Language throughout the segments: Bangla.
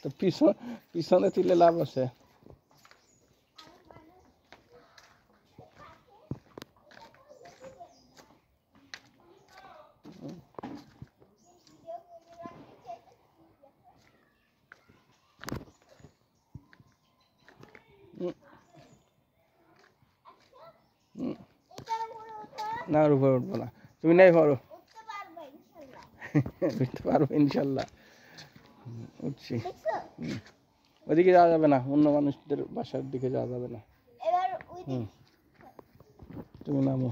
তো পিছনে তুলে লাভ আছে। না আর উপরে উঠবো না, তুমি নাই পারো। উঠতে পারবো ইনশাল্লাহ। উঠছি। ওদিকে যাওয়া যাবে না, অন্য মানুষদের বাসার দিকে যাওয়া যাবে না। তুমি নামো।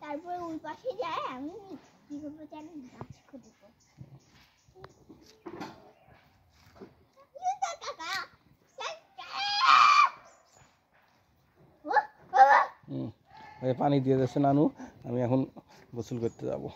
তারপরে ওই পাশে যায়, আমি কি করবো জানি, গাছ খুঁজবো। পানি দিয়ে দিচ্ছে নানু, আমি এখন গোসল করতে যাবো।